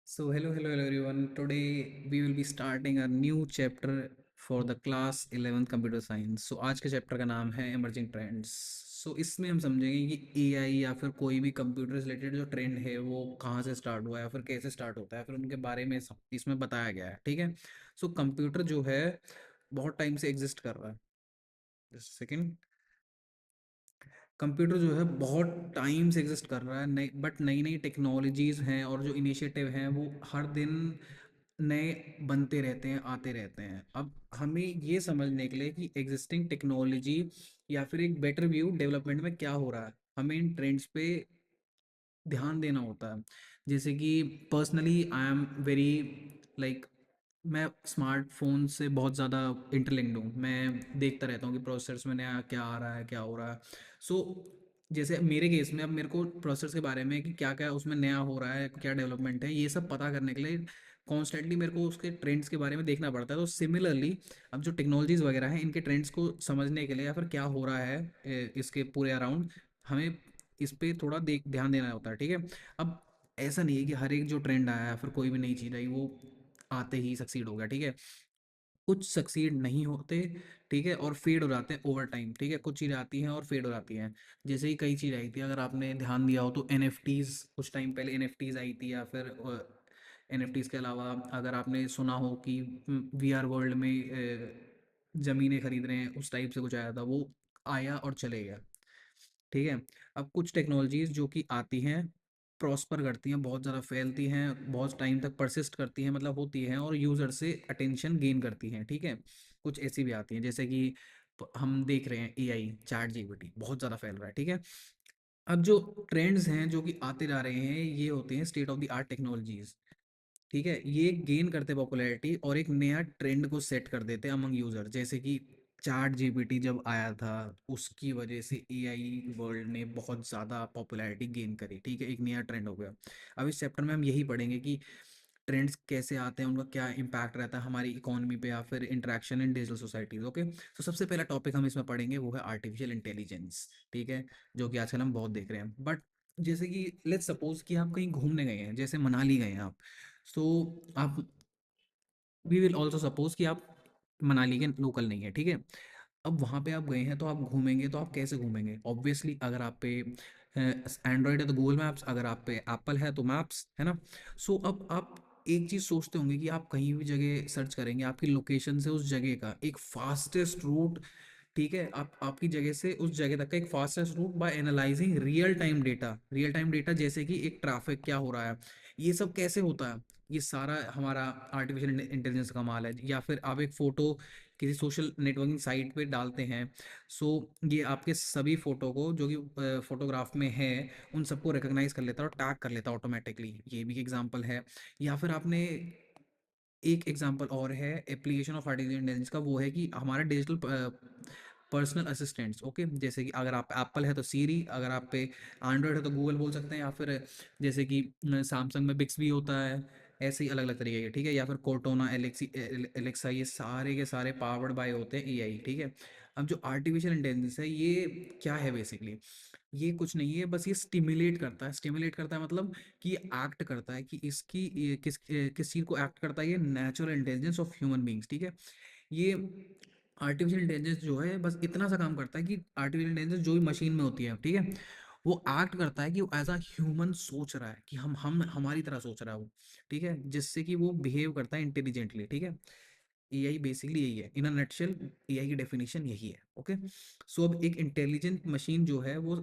Hello everyone. Today we will be starting a new chapter for the class 11th computer science. आज के chapter का नाम है emerging trends. इसमें हम समझेंगे कि एआई या फिर कोई भी कंप्यूटर से रिलेटेड जो ट्रेंड है वो कहाँ से स्टार्ट हुआ है या फिर कैसे स्टार्ट होता है, फिर उनके बारे में इसमें बताया गया है। ठीक है। कंप्यूटर जो है बहुत टाइम से एग्जिस्ट कर रहा है। Just second. कंप्यूटर जो है बहुत टाइम से एग्जिस्ट कर रहा है, नई बट नई नई टेक्नोलॉजीज़ हैं और जो इनिशिएटिव हैं वो हर दिन नए बनते रहते हैं, आते रहते हैं। अब हमें ये समझने के लिए कि एग्जिस्टिंग टेक्नोलॉजी या फिर एक बेटर व्यू डेवलपमेंट में क्या हो रहा है, हमें इन ट्रेंड्स पे ध्यान देना होता है। जैसे कि personally I am very like, मैं स्मार्टफोन से बहुत ज़्यादा इंटरलिंक्ड हूँ। मैं देखता रहता हूँ कि प्रोसेसर्स में नया क्या आ रहा है, क्या हो रहा है। सो जैसे मेरे केस में अब मेरे को प्रोसेसर्स के बारे में कि क्या क्या उसमें नया हो रहा है, क्या डेवलपमेंट है, ये सब पता करने के लिए कॉन्स्टेंटली मेरे को उसके ट्रेंड्स के बारे में देखना पड़ता है। तो सिमिलरली अब जो टेक्नोलॉजीज़ वगैरह हैं इनके ट्रेंड्स को समझने के लिए या फिर क्या हो रहा है इसके पूरे अराउंड, हमें इस पे थोड़ा देख ध्यान देना होता है। ठीक है। अब ऐसा नहीं है कि हर एक जो ट्रेंड आया या फिर कोई भी नई चीज़ आई वो आते ही सक्सीड हो गया। ठीक है। कुछ सक्सीड नहीं होते। ठीक है। और फेड हो जाते हैं ओवर टाइम। ठीक है। कुछ चीज़ें आती हैं और फेड हो जाती हैं। जैसे ही कई चीज़ आई थी, अगर आपने ध्यान दिया हो तो एनएफटीज, कुछ टाइम पहले एनएफटीज आई थी, या फिर एनएफटीज के अलावा अगर आपने सुना हो कि वीआर वर्ल्ड में ज़मीनें खरीद रहे हैं, उस टाइप से कुछ आया था, वो आया और चले गया। ठीक है। अब कुछ टेक्नोलॉजीज़ जो कि आती हैं, प्रॉस्पर करती हैं, बहुत ज़्यादा फैलती हैं, बहुत टाइम तक परसिस्ट करती हैं, मतलब होती हैं, और यूज़र से अटेंशन गेन करती हैं। ठीक है। कुछ ऐसी भी आती हैं जैसे कि हम देख रहे हैं एआई, चैट जीपीटी बहुत ज़्यादा फैल रहा है। ठीक है। अब जो ट्रेंड्स हैं जो कि आते जा रहे हैं, ये होते हैं state of the art technologies. ठीक है। ये गेन करते पॉपुलैरिटी और एक नया ट्रेंड को सेट कर देते हैं अमंग यूजर। जैसे कि चैट जीपीटी जब आया था, उसकी वजह से एआई वर्ल्ड ने बहुत ज़्यादा पॉपुलैरिटी गेन करी। ठीक है। एक नया ट्रेंड हो गया। अब इस चैप्टर में हम यही पढ़ेंगे कि ट्रेंड्स कैसे आते हैं, उनका क्या इम्पैक्ट रहता है हमारी इकोनॉमी पे या फिर इंटरेक्शन इन डिजिटल सोसाइटीज। ओके। तो सबसे पहला टॉपिक हम इसमें पढ़ेंगे वो है आर्टिफिशियल इंटेलिजेंस। ठीक है। जो कि आजकल हम बहुत देख रहे हैं। बट जैसे कि लेट्स सपोज कि आप कहीं घूमने गए हैं, जैसे मनाली गए हैं आप। सो आप, वी विल ऑल्सो सपोज कि आप मनाली के लोकल नहीं है। ठीक है। अब वहाँ पे आप गए हैं तो आप घूमेंगे, तो आप कैसे घूमेंगे? ऑब्वियसली अगर आप पे एंड्रॉयड है तो गूगल मैप्स, अगर आप पे एप्पल है तो मैप्स, है ना। अब आप एक चीज़ सोचते होंगे कि आप कहीं भी जगह सर्च करेंगे, आपकी लोकेशन से उस जगह का एक फास्टेस्ट रूट। ठीक है। आप आपकी जगह से उस जगह तक का एक fastest route by analysing real time data, जैसे कि एक ट्रैफिक क्या हो रहा है, ये सब कैसे होता है, ये सारा हमारा आर्टिफिशियल इंटेलिजेंस का कमाल है। या फिर आप एक फ़ोटो किसी सोशल नेटवर्किंग साइट पे डालते हैं, सो ये आपके सभी फ़ोटो को जो कि फ़ोटोग्राफ में है, उन सबको रिकॉग्नाइज कर लेता है और टैग कर लेता है ऑटोमेटिकली। ये भी एग्जांपल है। या फिर आपने, एक एग्जांपल और है एप्लीकेशन ऑफ आर्टिफिशियल इंटेलिजेंस का, वो है कि हमारा डिजिटल पर्सनल असिस्टेंट्स। ओके। जैसे कि अगर आप एप्पल है तो सीरी, अगर आप पे एंड्रॉयड है तो गूगल बोल सकते हैं, या फिर जैसे कि सैमसंग में बिक्स भी होता है। ऐसे ही अलग अलग तरीके के। ठीक है। या फिर कोर्टोना, एलेक्सा, ये सारे के सारे पावर्ड बाय होते हैं एआई। ठीक है। अब जो आर्टिफिशियल इंटेलिजेंस है ये क्या है बेसिकली, ये कुछ नहीं है, बस ये स्टिमुलेट करता है, मतलब कि ये एक्ट करता है कि इसकी ये किस चीज़ को एक्ट करता है, ये natural intelligence of human beings. ठीक है। ये आर्टिफिशियल इंटेलिजेंस जो है बस इतना सा काम करता है कि आर्टिफिशियल इंटेलिजेंस जो भी मशीन में होती है, ठीक है, वो एक्ट करता है कि वो एज अ ह्यूमन सोच रहा है, कि हम हमारी तरह सोच रहा है वो। ठीक है। जिससे कि वो बिहेव करता है इंटेलिजेंटली। ठीक है। एआई बेसिकली यही है, इन अ नटशेल एआई की डेफिनेशन यही है। ओके। अब एक इंटेलिजेंट मशीन जो है वो,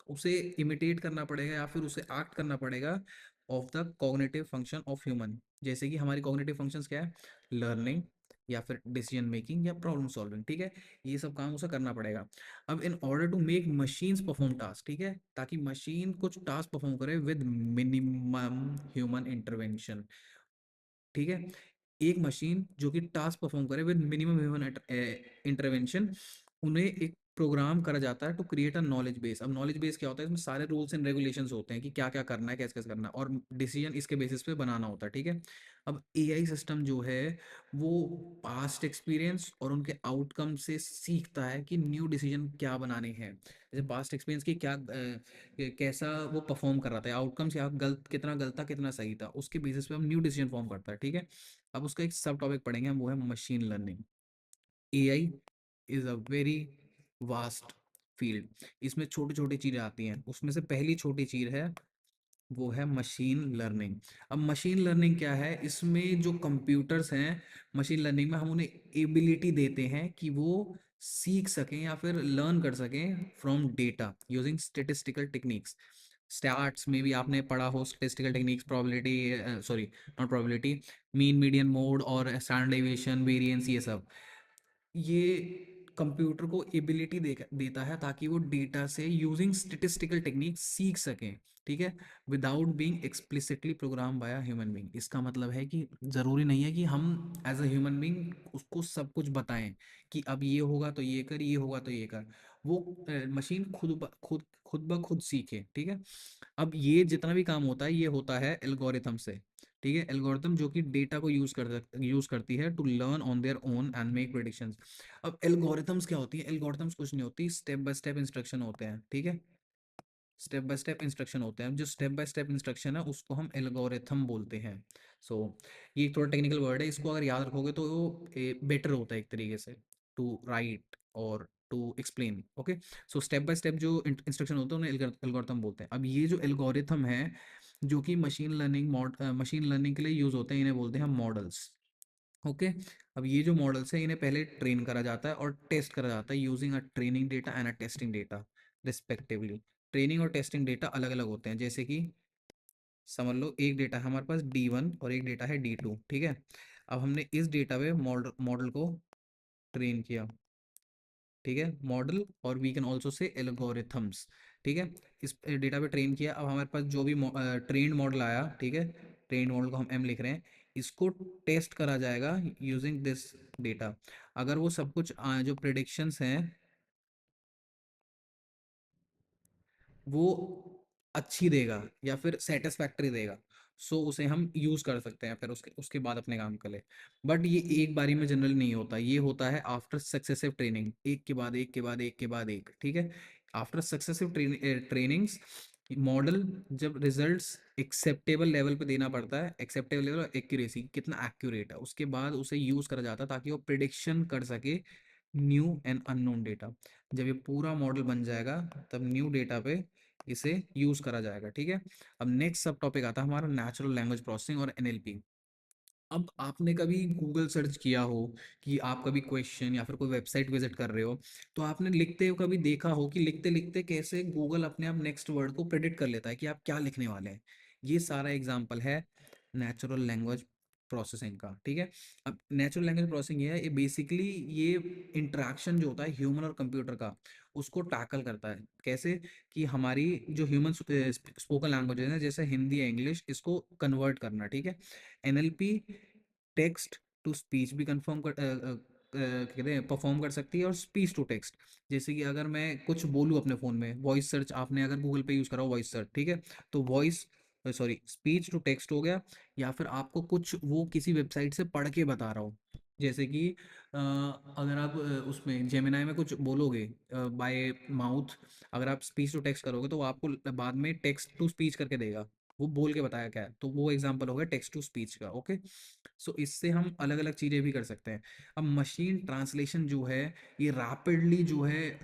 उसे इमिटेट करना पड़ेगा या फिर उसे एक्ट करना पड़ेगा of the cognitive function of human. जैसे कि हमारी कॉग्निटिव फंक्शंस क्या है, लर्निंग या फिर डिसीजन मेकिंग या प्रॉब्लम सॉल्विंग। ठीक है। ये सब काम उसे करना पड़ेगा। अब in order to make machines perform task, ठीक है, ताकि मशीन कुछ टास्क परफॉर्म करे विद मिनिमम ह्यूमन इंटरवेंशन। ठीक है। एक मशीन जो कि टास्क परफॉर्म करे विद मिनिमम ह्यूमन इंटरवेंशन, उन्हें एक प्रोग्राम करा जाता है to create a knowledge base. अब नॉलेज बेस क्या होता है, इसमें सारे रूल्स एंड रेगुलेशंस होते हैं कि क्या क्या करना है, कैसे कैसे करना है, और डिसीजन इसके बेसिस पे बनाना होता है, ठीक है। अब एआई सिस्टम जो है वो पास्ट एक्सपीरियंस और उनके आउटकम से सीखता है कि न्यू डिसीजन क्या बनाने हैं। जैसे पास्ट एक्सपीरियंस की क्या कैसा वो परफॉर्म कर रहा था, आउटकम्स क्या गलत, कितना गलत था कितना सही था, उसके बेसिस पे हम न्यू डिसीजन फॉर्म करता है, ठीक है। अब उसका एक सब टॉपिक पढ़ेंगे हम, वो है machine learning. AI is a very vast field. इसमें छोटी छोटी चीजें आती हैं, उसमें से पहली छोटी चीज है वो है मशीन लर्निंग। अब मशीन लर्निंग क्या है, इसमें जो कंप्यूटर्स हैं, मशीन लर्निंग में हम उन्हें एबिलिटी देते हैं कि वो सीख सकें या फिर लर्न कर सकें from data using statistical techniques. Stats में भी आपने पढ़ा हो statistical techniques, probability, sorry not probability, mean median mode और स्टैंडर्ड डेविएशन वेरिएंस, ये सब ये कंप्यूटर को एबिलिटी देता है ताकि वो डेटा से यूजिंग स्टेटिस्टिकल टेक्निक सीख सकें, ठीक है, without being explicitly program by human being. इसका मतलब है कि ज़रूरी नहीं है कि हम एज अ ह्यूमन बीइंग उसको सब कुछ बताएं कि अब ये होगा तो ये कर, ये होगा तो ये कर। वो मशीन खुद ब खुद सीखे, ठीक है। अब ये जितना भी काम होता है ये होता है एल्गोरिथम से, ठीक है। एल्गोरिथम जो कि डेटा को यूज करती है to learn on their own and make predictions. अब एल्गोरिथम्स क्या होती है, एल्गोरिथम्स कुछ नहीं होती, स्टेप बाय स्टेप इंस्ट्रक्शन होते हैं, ठीक है। स्टेप बाय स्टेप इंस्ट्रक्शन होते हैं, जो स्टेप बाय स्टेप इंस्ट्रक्शन है उसको हम एल्गोरिथम बोलते हैं। सो ये एक थोड़ा टेक्निकल वर्ड है, इसको अगर याद रखोगे तो बेटर होता है एक तरीके से टू राइट और to explain, okay. So step by step जो इंस्ट्रक्शन होते हैं उन्हें एल्गोरिथम बोलते हैं। अब ये जो एल्गोरिथम है जो कि मशीन लर्निंग के लिए यूज होते हैं, इन्हें बोलते हैं मॉडल्स, ओके। अब ये जो मॉडल्स हैं इन्हें पहले ट्रेन करा जाता है और टेस्ट करा जाता है using a training data and a testing data respectively. Training और टेस्टिंग डेटा अलग अलग होते हैं, जैसे कि समझ लो एक डेटा है हमारे पास D1 और एक डेटा है D2, ठीक है। अब हमने इस डेटा पे मॉडल मॉडल को ट्रेन किया, ठीक है, मॉडल, और we can also say algorithms, ठीक है। इस डेटा पे ट्रेन किया, अब हमारे पास जो भी ट्रेन मॉडल आया, ठीक है, ट्रेन मॉडल को हम M लिख रहे हैं, इसको टेस्ट करा जाएगा यूजिंग दिस डेटा। अगर वो सब कुछ जो प्रिडिक्शंस हैं वो अच्छी देगा या फिर सेटिस्फैक्टरी देगा, सो उसे हम यूज कर सकते हैं फिर उसके उसके बाद अपने काम के लिए। बट ये एक बारी में जनरली नहीं होता, ये होता है आफ्टर सक्सेसिव ट्रेनिंग, एक के बाद एक के बाद एक के बाद एक, ठीक है। आफ्टर सक्सेसिव ट्रेनिंग्स मॉडल जब रिजल्ट्स एक्सेप्टेबल लेवल पे देना पड़ता है, एक्सेप्टेबल लेवल एक्यूरेसी कितना एक्यूरेट है, उसके बाद उसे यूज करा जाता है ताकि वो प्रिडिक्शन कर सके न्यू एंड अननोन डेटा। जब ये पूरा मॉडल बन जाएगा तब न्यू डेटा पे इसे यूज करा जाएगा, ठीक है। अब नेक्स्ट सब टॉपिक आता है हमारा नेचुरल लैंग्वेज प्रोसेसिंग और NLP। अब आपने कभी गूगल सर्च किया हो कि आप कभी क्वेश्चन या फिर कोई वेबसाइट विजिट कर रहे हो, तो आपने लिखते हुए कभी देखा हो कि लिखते लिखते कैसे गूगल अपने आप नेक्स्ट वर्ड को प्रेडिक्ट कर लेता है कि आप क्या लिखने वाले हैं। ये सारा एग्जाम्पल है नेचुरल लैंग्वेज प्रोसेसिंग का, ठीक है। अब नेचुरल लैंग्वेज प्रोसेसिंग ये है, ये बेसिकली ये इंटरेक्शन जो होता है ह्यूमन और कंप्यूटर का उसको टैकल करता है। कैसे कि हमारी जो ह्यूमन स्पोकन लैंग्वेज है जैसे हिंदी या इंग्लिश, इसको कन्वर्ट करना, ठीक है। NLP टेक्स्ट टू स्पीच भी कन्फर्म कहते हैं परफॉर्म कर सकती है, और स्पीच टू टेक्स्ट, जैसे कि अगर मैं कुछ बोलूँ अपने फ़ोन में, वॉइस सर्च आपने अगर गूगल पे यूज़ करा हो वॉइस सर्च, ठीक है, तो voice sorry speech to text हो गया। या फिर आपको कुछ वो किसी वेबसाइट से पढ़ के बता रहा हो, जैसे कि अगर आप उसमें जेमिनाई में कुछ बोलोगे बाय माउथ, अगर आप स्पीच टू टेक्स्ट करोगे तो वो आपको बाद में टेक्स्ट टू स्पीच करके देगा, वो बोल के बताया क्या है, तो वो एग्जांपल हो गया टेक्स्ट टू स्पीच का, ओके। सो इससे हम अलग अलग चीज़ें भी कर सकते हैं। अब मशीन ट्रांसलेशन जो है ये रैपिडली जो है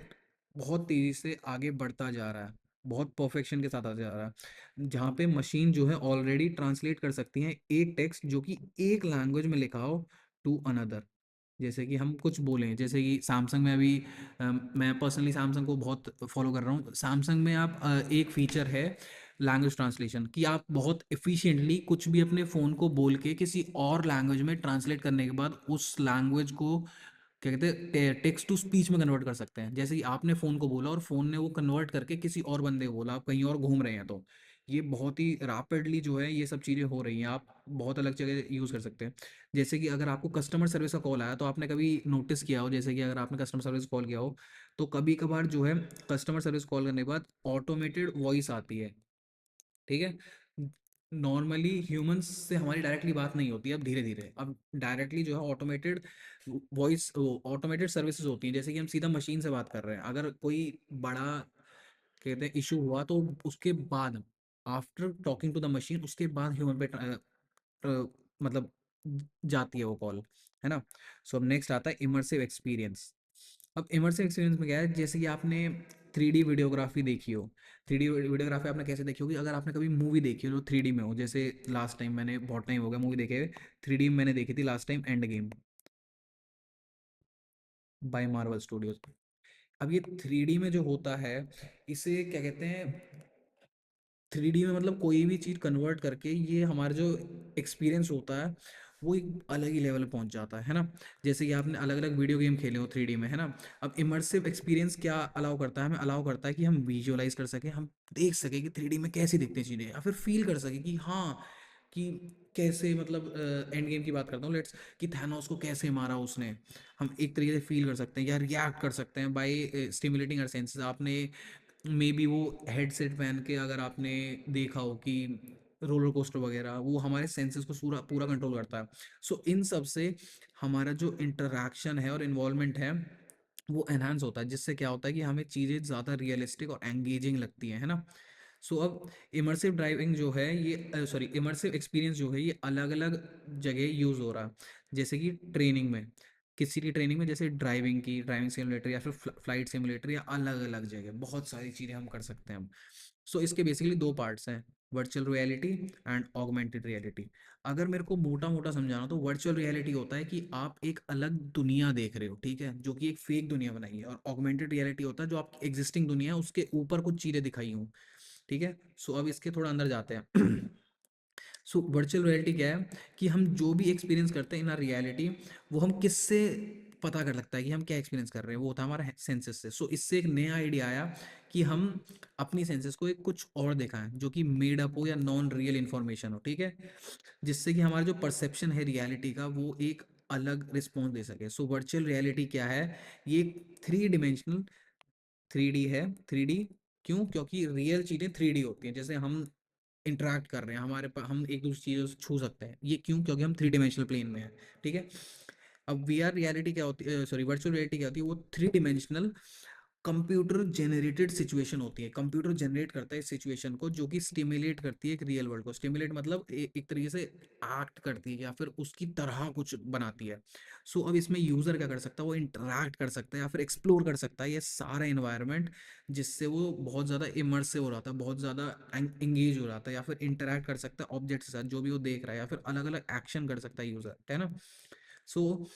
बहुत तेज़ी से आगे बढ़ता जा रहा है, बहुत परफेक्शन के साथ आ जा रहा है, जहाँ पे मशीन जो है ऑलरेडी ट्रांसलेट कर सकती हैं एक टेक्स्ट जो कि एक लैंग्वेज में लिखा हो टू अनदर। जैसे कि हम कुछ बोलें, जैसे कि सैमसंग में अभी मैं पर्सनली सैमसंग को बहुत फॉलो कर रहा हूँ। सैमसंग में आप एक फीचर है लैंग्वेज ट्रांसलेशन, कि आप बहुत एफिशिएंटली कुछ भी अपने फ़ोन को बोल के किसी और लैंग्वेज में ट्रांसलेट करने के बाद उस लैंग्वेज को क्या कहते हैं टेक्स्ट टू स्पीच में कन्वर्ट कर सकते हैं। जैसे कि आपने फ़ोन को बोला और फ़ोन ने वो कन्वर्ट करके किसी और बंदे को बोला, आप कहीं और घूम रहे हैं तो ये बहुत ही रैपिडली जो है ये सब चीज़ें हो रही हैं, आप बहुत अलग जगह यूज़ कर सकते हैं। जैसे कि अगर आपको कस्टमर सर्विस का कॉल आया, तो आपने कभी नोटिस किया हो, जैसे कि अगर आपने कस्टमर सर्विस कॉल किया हो, तो कभी कभार जो है कस्टमर सर्विस कॉल करने के बाद ऑटोमेटेड वॉइस आती है, ठीक है। नॉर्मली ह्यूमंस से हमारी डायरेक्टली बात नहीं होती है अब, धीरे धीरे अब डायरेक्टली जो है ऑटोमेटेड वॉइस, ऑटोमेटेड सर्विसेज होती हैं, जैसे कि हम सीधा मशीन से बात कर रहे हैं। अगर कोई बड़ा कहते हैं इशू हुआ, तो उसके बाद after talking to the machine, उसके बाद ह्यूमन पे मतलब जाती है वो कॉल, है ना। सो अब नेक्स्ट आता है इमर्सिव एक्सपीरियंस। अब इमर्सिव एक्सपीरियंस में क्या है, जैसे कि आपने 3D वीडियोग्राफी देखी हो। 3D वीडियोग्राफी आपने कैसे देखी होगी, अगर आपने कभी मूवी देखी हो जो 3D में हो, जैसे लास्ट टाइम मैंने, बहुत टाइम हो गया मूवी देखे हुए, 3D में मैंने देखी थी last time end game, bye Marvel studios. अब ये 3D में जो होता है, इसे क्या कहते हैं, 3D में मतलब कोई भी चीज़ कन्वर्ट करके ये हमारा जो एक्सपीरियंस होता है वो एक अलग ही लेवल पे पहुंच जाता है ना। जैसे कि आपने अलग अलग वीडियो गेम खेले हो 3D में, है ना। अब इमर्सिव एक्सपीरियंस क्या अलाउ करता है, हमें अलाउ करता है कि हम विजुअलाइज कर सकें, हम देख सकें कि 3D में कैसी दिखती हैं चीज़ें, या फिर फील कर सकें कि हाँ, कि कैसे, मतलब एंड गेम की बात करता हूँ लेट्स, कि थैनोस को कैसे मारा उसने, हम एक तरीके से फील कर सकते हैं या रिएक्ट कर सकते हैं बाय स्टिमुलेटिंग आवर सेंसेस। आपने मे बी वो हेडसेट पहन के, अगर आपने देखा हो कि रोलर कोस्टर वगैरह, वो हमारे सेंसेस को पूरा पूरा कंट्रोल करता है। सो इन सब से हमारा जो इंटरेक्शन है और इन्वॉल्वमेंट है वो एनहांस होता है, जिससे क्या होता है कि हमें चीज़ें ज़्यादा रियलिस्टिक और एंगेजिंग लगती हैं, है ना। सो अब इमर्सिव ड्राइविंग जो है ये, सॉरी, इमर्सिव एक्सपीरियंस जो है ये अलग अलग जगह यूज़ हो रहा है। जैसे कि ट्रेनिंग में, किसी की ट्रेनिंग में, जैसे ड्राइविंग की, ड्राइविंग सिमुलेटर या फिर फ्लाइट सिमुलेटर, या अलग अलग जगह बहुत सारी चीज़ें हम कर सकते हैं हम। सो इसके बेसिकली दो पार्ट्स हैं, virtual reality and augmented reality. अगर मेरे को मोटा मोटा समझाना, तो वर्चुअल रियलिटी होता है कि आप एक अलग दुनिया देख रहे हो, ठीक है, जो कि एक फेक दुनिया बनाई है। और ऑगमेंटेड रियलिटी होता है जो आपकी एग्जिस्टिंग दुनिया है उसके ऊपर कुछ चीज़ें दिखाई हूँ, ठीक है। सो अब इसके थोड़ा अंदर जाते हैं। सो वर्चुअल रियलिटी क्या है, कि हम जो भी एक्सपीरियंस करते हैं इन आर रियलिटी, वो हम किससे पता कर लगता है कि हम क्या एक्सपीरियंस कर रहे हैं, वो होता है हमारा सेंसेस से। सो इससे एक नया आइडिया आया कि हम अपनी सेंसेस को एक कुछ और दिखाएं जो कि मेड अप हो या नॉन रियल इंफॉर्मेशन हो, ठीक है, जिससे कि हमारा जो परसेप्शन है रियलिटी का वो एक अलग रिस्पॉन्स दे सके। सो वर्चुअल रियलिटी क्या है, ये 3 डिमेंशनल, 3D है। 3D क्यों, क्योंकि रियल चीज़ें 3D होती हैं, जैसे हम इंटरेक्ट कर रहे हैं, हमारे पास हम एक दूसरी चीज़ों से छू सकते हैं, ये क्यों, क्योंकि हम 3 डिमेंशनल प्लेन में हैं, ठीक है। अब वी आर रियलिटी क्या होती है, सॉरी, वर्चुअल रियलिटी क्या होती है, वो 3 डिमेंशनल कंप्यूटर जनरेटेड सिचुएशन होती है। कंप्यूटर जनरेट करता है इस सिचुएशन को, जो कि स्टिमुलेट करती है एक रियल वर्ल्ड को। स्टिमुलेट मतलब एक तरीके से एक्ट करती है या फिर उसकी तरह कुछ बनाती है। सो अब इसमें यूजर क्या कर सकता है, वो इंटरैक्ट कर सकता है या फिर एक्सप्लोर कर सकता है ये सारा इन्वायरमेंट, जिससे वो बहुत ज़्यादा इमर्सिव हो रहा था, बहुत ज़्यादा एंगेज हो रहा था, या फिर इंटरैक्ट कर सकता है ऑब्जेक्ट के साथ जो भी वो देख रहा है, या फिर अलग अलग एक्शन कर सकता है यूजर, है ना। सो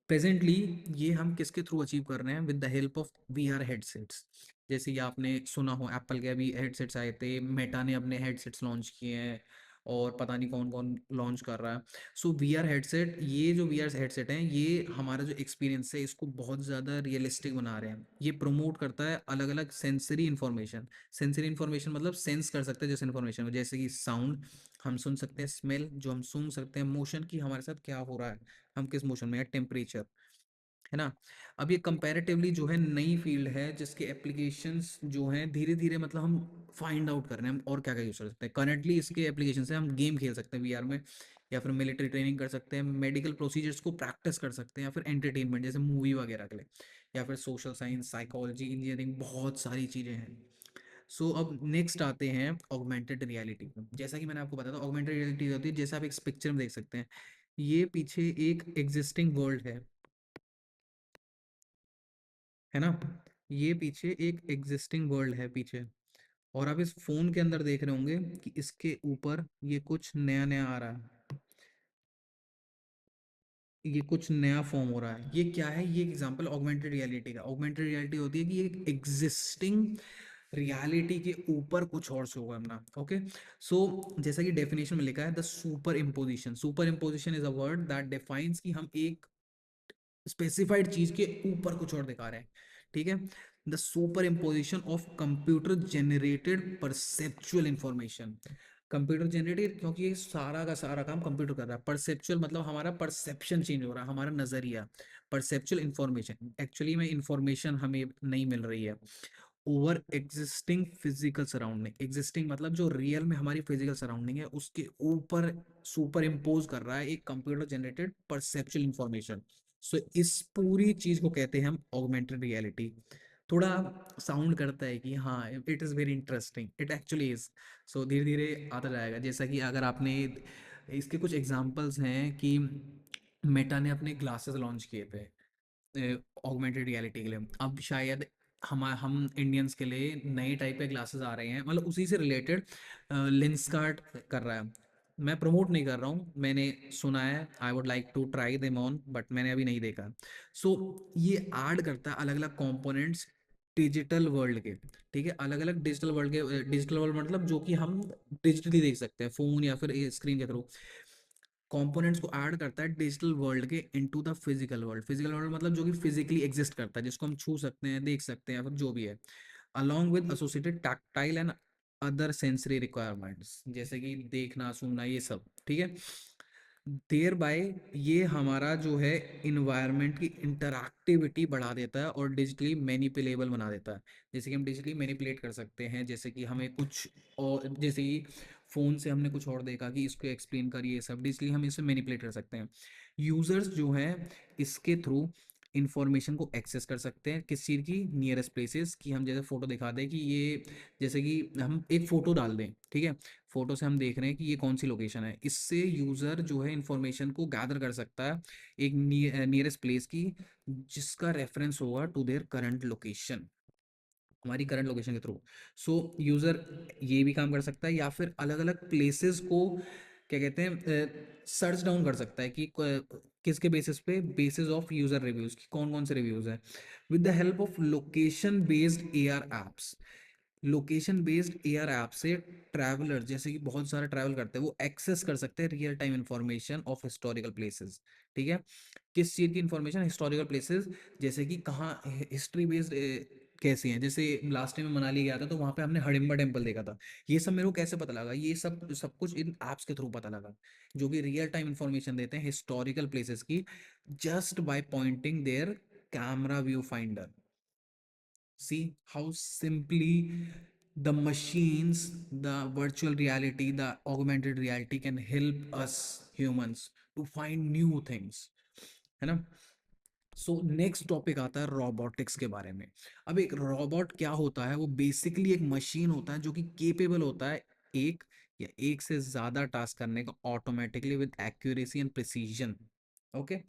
प्रेजेंटली ये हम किसके थ्रू अचीव कर रहे हैं, with the help of VR headsets. जैसे कि आपने सुना हो एप्पल के अभी हेडसेट्स आए थे, मेटा ने अपने हेडसेट्स लॉन्च किए हैं, और पता नहीं कौन कौन लॉन्च कर रहा है। सो VR हेडसेट, ये जो VR हेडसेट हैं, ये हमारा जो एक्सपीरियंस है इसको बहुत ज़्यादा रियलिस्टिक बना रहे हैं। ये प्रमोट करता है अलग अलग सेंसरी इन्फॉर्मेशन। सेंसरी इन्फॉर्मेशन मतलब सेंस कर सकते हैं जिस इन्फॉर्मेशन को, जैसे कि साउंड हम सुन सकते हैं, स्मेल जो हम सूंघ सकते हैं, मोशन की हमारे साथ क्या हो रहा है, हम किस मोशन में है, टेम्परेचर, है ना। अब ये कंपैरेटिवली जो है नई फील्ड है, जिसके एप्लीकेशंस जो हैं धीरे धीरे, मतलब हम फाइंड आउट कर रहे हैं हम और क्या क्या यूज़ कर सकते हैं। करंटली इसके एप्लीकेशन से हम गेम खेल सकते हैं VR में, या फिर मिलिट्री ट्रेनिंग कर सकते हैं, मेडिकल प्रोसीजर्स को प्रैक्टिस कर सकते हैं, या फिर एंटरटेनमेंट जैसे मूवी वगैरह के लिए, या फिर सोशल साइंस, साइकोलॉजी, इंजीनियरिंग, बहुत सारी चीज़ें हैं। सो अब नेक्स्ट आते हैं ऑगमेंटेड रियलिटी पे। जैसा कि मैंने आपको बताया था, ऑगमेंटेड रियलिटी होती है, जैसे आप एक पिक्चर में देख सकते हैं, ये पीछे एक एग्जिस्टिंग वर्ल्ड है ना, ये पीछे एक एग्जिस्टिंग वर्ल्ड है पीछे, और आप इस फोन के अंदर देख रहे होंगे कि इसके ऊपर ये कुछ नया नया आ रहा है, ये कुछ नया फॉर्म हो रहा है। ये क्या है, ये एग्जांपल ऑगमेंटेड रियलिटी का। ऑगमेंटेड रियलिटी होती है कि एक एग्जिस्टिंग रियलिटी के ऊपर कुछ और शो करना, ओके। सो जैसा कि डेफिनेशन में लिखा है, the super imposition. Super imposition is a word that defines कि हम एक स्पेसिफाइड चीज के ऊपर कुछ और दिखा रहे हैं, ठीक है। The super imposition of computer generated perceptual information. Computer generated, क्योंकि ये सारा का सारा काम कंप्यूटर कर रहा है। परसेप्चुअल मतलब हमारा परसेप्शन चेंज हो रहा है, हमारा नजरिया। परसेप्चुअल इंफॉर्मेशन, एक्चुअली में इंफॉर्मेशन हमें नहीं मिल रही है over existing physical surrounding. Existing मतलब जो रियल में हमारी फिजिकल सराउंडिंग है उसके ऊपर सुपर इम्पोज कर रहा है एक कंप्यूटर जनरेटेड परसेप्चुअल इंफॉर्मेशन। सो इस पूरी चीज को कहते हैं हम ऑगमेंटेड रियलिटी। थोड़ा साउंड करता है कि हाँ it is very interesting, it actually is. So धीरे धीरे आता जाएगा। जैसा कि अगर आपने, इसके कुछ एग्जांपल्स हैं कि मेटा ने अपने ग्लासेस लॉन्च किए थे ऑगमेंटेड रियलिटी के लिए। अब शायद हम इंडियंस के लिए नए टाइप के ग्लासेस आ रहे हैं, मतलब उसी से रिलेटेड लेंस कार्ट कर रहा है। मैं प्रमोट नहीं कर रहा हूँ, मैंने सुना है, I would like to try them on, but मैंने अभी नहीं देखा। सो ये ऐड करता है अलग अलग कंपोनेंट्स डिजिटल वर्ल्ड के। ठीक है, अलग अलग डिजिटल वर्ल्ड के। डिजिटल वर्ल्ड मतलब जो कि हम डिजिटली देख सकते हैं फोन या फिर स्क्रीन के थ्रू। कंपोनेंट्स को ऐड करता है डिजिटल वर्ल्ड के into the physical world. Physical world मतलब जो कि फिजिकली एग्जिस्ट करता है, जिसको हम छू सकते हैं, देख सकते हैं, या फिर जो भी है। Along with associated tactile and other sensory requirements, जैसे कि देखना सुनना ये सब। ठीक है, देयर बाय ये हमारा जो है इन्वायरमेंट की इंटरैक्टिविटी बढ़ा देता है और डिजिटली मैनिपुलेबल बना देता है। जैसे कि हम डिजिटली मैनिपुलेट कर सकते हैं, जैसे कि हमें कुछ और, जैसे कि फ़ोन से हमने कुछ और देखा कि इसको एक्सप्लेन करिए, सब डिजिटली हम इसे मैनिपुलेट कर सकते हैं। यूज़र्स जो हैं इसके थ्रू इंफॉर्मेशन को एक्सेस कर सकते हैं, किस चीज़ की, नियरेस्ट प्लेसेस की। हम जैसे फ़ोटो दिखा दें कि ये, जैसे कि हम एक फ़ोटो डाल दें, ठीक है, फ़ोटो से हम देख रहे हैं कि ये कौन सी लोकेशन है, इससे यूज़र जो है इंफॉर्मेशन को गैदर कर सकता है एक नियरेस्ट प्लेस की, जिसका रेफरेंस होगा टू देयर करंट लोकेशन, हमारी करंट लोकेशन के थ्रू। सो यूज़र ये भी काम कर सकता है, या फिर अलग अलग प्लेसेस को क्या कहते हैं सर्च डाउन कर सकता है कि किसके बेसिस पे, बेसिस ऑफ यूज़र रिव्यूज़ की कौन कौन से रिव्यूज़ हैं। With the help of location based AR apps. Location based AR app से ट्रैवलर, जैसे कि बहुत सारा ट्रैवल करते हैं, वो एक्सेस कर सकते हैं real time information of historical places. ठीक है, किस चीज़ की इंफॉर्मेशन, हिस्टोरिकल प्लेसेस, जैसे कि कहाँ हिस्ट्री बेस्ड कैसी हैं। जैसे लास्ट टाइम मैं मनाली गया था तो वहाँ पे हमने हडिम्बा टेम्पल देखा था। ये सब मेरे को कैसे पता लगा, ये सब सब कुछ इन ऐप्स के थ्रू पता लगा, जो कि रियल टाइम इंफॉर्मेशन देते हैं हिस्टोरिकल प्लेसेस की, just by pointing their camera viewfinder. See how simply the machines, the virtual reality, the augmented reality can help us humans to find new things, है ना। So next topic आता है robotics के बारे में। अब एक रोबोट क्या होता है, वो बेसिकली एक मशीन होता है जो कि केपेबल होता है एक या एक से ज्यादा टास्क करने का automatically with accuracy and precision. Okay,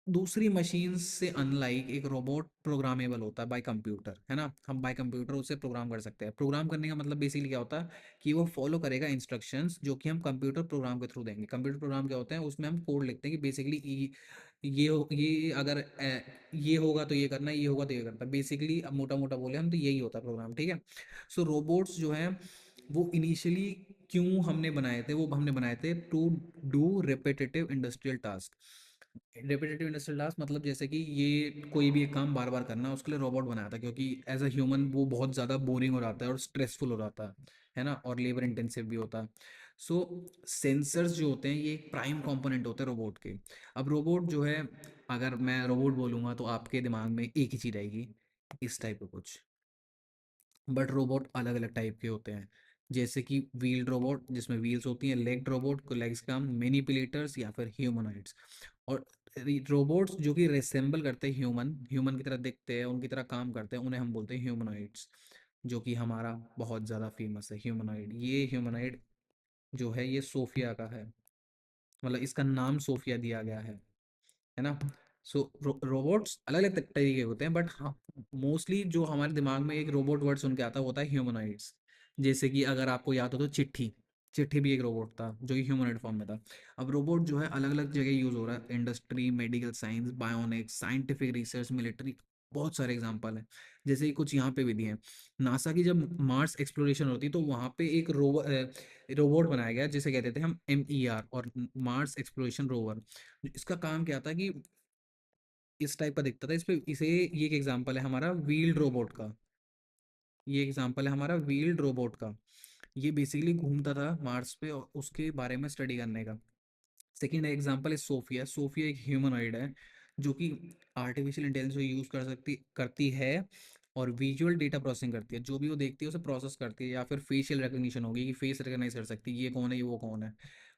दूसरी मशीन से अनलाइक एक रोबोट प्रोग्रामेबल होता है बाय कंप्यूटर, है ना। हम बाय कंप्यूटर उसे प्रोग्राम कर सकते हैं। प्रोग्राम करने का मतलब बेसिकली क्या होता है कि वो फॉलो करेगा इंस्ट्रक्शंस जो कि हम कंप्यूटर प्रोग्राम के थ्रू देंगे। कंप्यूटर प्रोग्राम क्या होते हैं, उसमें हम कोड लिखते हैं कि बेसिकली ये अगर ये होगा तो ये करना है, ये होगा तो ये करना है। बेसिकली अब मोटा मोटा बोले हम तो यही होता है प्रोग्राम। ठीक है, सो रोबोट्स जो हैं वो इनिशियली क्यों हमने बनाए थे, वो हमने बनाए थे to do repetitive industrial task. Repetitive industrial task मतलब जैसे कि ये कोई भी एक काम बार बार करना, उसके लिए रोबोट बनाया था, क्योंकि एज अ ह्यूमन वो बहुत ज़्यादा बोरिंग हो जाता है और स्ट्रेसफुल हो जाता है ना, और लेबर इंटेंसिव भी होता है। सो सेंसर्स जो होते हैं ये एक प्राइम कंपोनेंट होते हैं रोबोट के। अब रोबोट जो है, अगर मैं रोबोट बोलूँगा तो आपके दिमाग में एक ही चीज़ आएगी, इस टाइप का कुछ। बट रोबोट अलग अलग टाइप के होते हैं, जैसे कि व्हील्ड रोबोट जिसमें व्हील्स होती हैं, लेग्ड रोबोट को लेग्स का, मैनिपुलेटर्स, या फिर ह्यूमनॉइड्स। और रोबोट्स जो कि रिसेंबल करते हैं ह्यूमन, ह्यूमन की तरह दिखते हैं, उनकी तरह काम करते हैं, उन्हें हम बोलते हैं ह्यूमनॉइड्स। जो कि हमारा बहुत ज़्यादा फेमस है ह्यूमनॉइड। ये ह्यूमनॉइड जो है ये सोफिया का है, मतलब इसका नाम सोफिया दिया गया है ना। सो रोबोट्स अलग अलग तरीके के होते हैं, बट हाँ मोस्टली जो हमारे दिमाग में एक रोबोट वर्ड सुन के आता है वो होता है ह्यूमनॉइड्स। जैसे कि अगर आपको याद हो तो चिट्ठी, चिट्ठी भी एक रोबोट था जो कि ह्यूमनॉइड फॉर्म में था। अब रोबोट जो है अलग अलग जगह यूज हो रहा है, industry, medical science, bionics, scientific research, military, बहुत सारे एग्जांपल हैं। जैसे कि कुछ यहाँ पे भी दिए हैं। नासा की जब मार्स एक्सप्लोरेशन होती तो वहाँ पे एक रोबोट बनाया गया जिसे कहते थे हम MER, और मार्स एक्सप्लोरेशन रोवर। इसका काम क्या था कि इस टाइप का दिखता था इस पे। इसे ये एक एग्जांपल है हमारा व्हील्ड रोबोट का। ये एग्जांपल है हमारा व्हील्ड रोबोट का। ये बेसिकली घूमता था मार्स पे और उसके बारे में स्टडी करने का। सेकेंड एग्जांपल है सोफिया। सोफिया एक ह्यूमनॉइड है जो कि आर्टिफिशियल इंटेलिजेंस को यूज़ कर सकती करती है और विजुअल डेटा प्रोसेसिंग करती है। जो भी वो देखती है उसे प्रोसेस करती है, या फिर फेशियल रिकग्निशन होगी कि फेस रिकग्नाइज कर सकती है ये कौन है ये वो कौन है।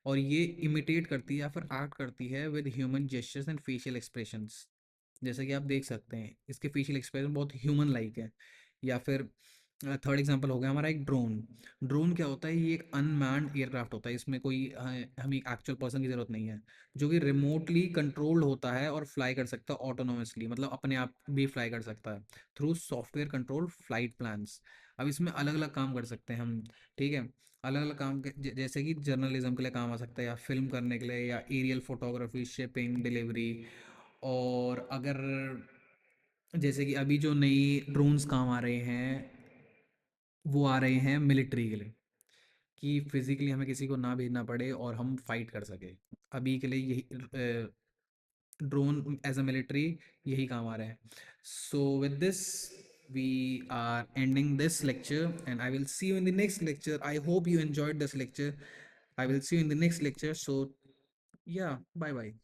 और ये इमिटेट करती है या फिर एक्ट करती है with human gestures and facial expressions. जैसे कि आप देख सकते हैं इसके फेशियल एक्सप्रेशन बहुत ह्यूमन लाइक है। या फिर थर्ड एग्जांपल हो गया हमारा एक ड्रोन। ड्रोन क्या होता है, ये एक अनमैन्ड एयरक्राफ्ट होता है। इसमें कोई हमें एक्चुअल पर्सन की ज़रूरत नहीं है, जो कि रिमोटली कंट्रोल्ड होता है और फ्लाई कर सकता है ऑटोनोमसली, मतलब अपने आप भी फ्लाई कर सकता है through software control flight plans. अब इसमें अलग अलग काम कर सकते हैं हम, ठीक है। अलग अलग काम जैसे कि जर्नलिज्म के लिए काम आ सकता है, या फिल्म करने के लिए, या एरियल फोटोग्राफी, शिपिंग, डिलीवरी। और अगर जैसे कि अभी जो नई ड्रोन्स काम आ रहे हैं, वो आ रहे हैं मिलिट्री के लिए, कि फिजिकली हमें किसी को ना भेजना पड़े और हम फाइट कर सके। अभी के लिए यही ड्रोन एज अ मिलिट्री यही काम आ रहा है। So with this we are ending this lecture, and I will see you in the next lecture. I hope you enjoyed this lecture. I will see you in the next lecture. So yeah, bye bye.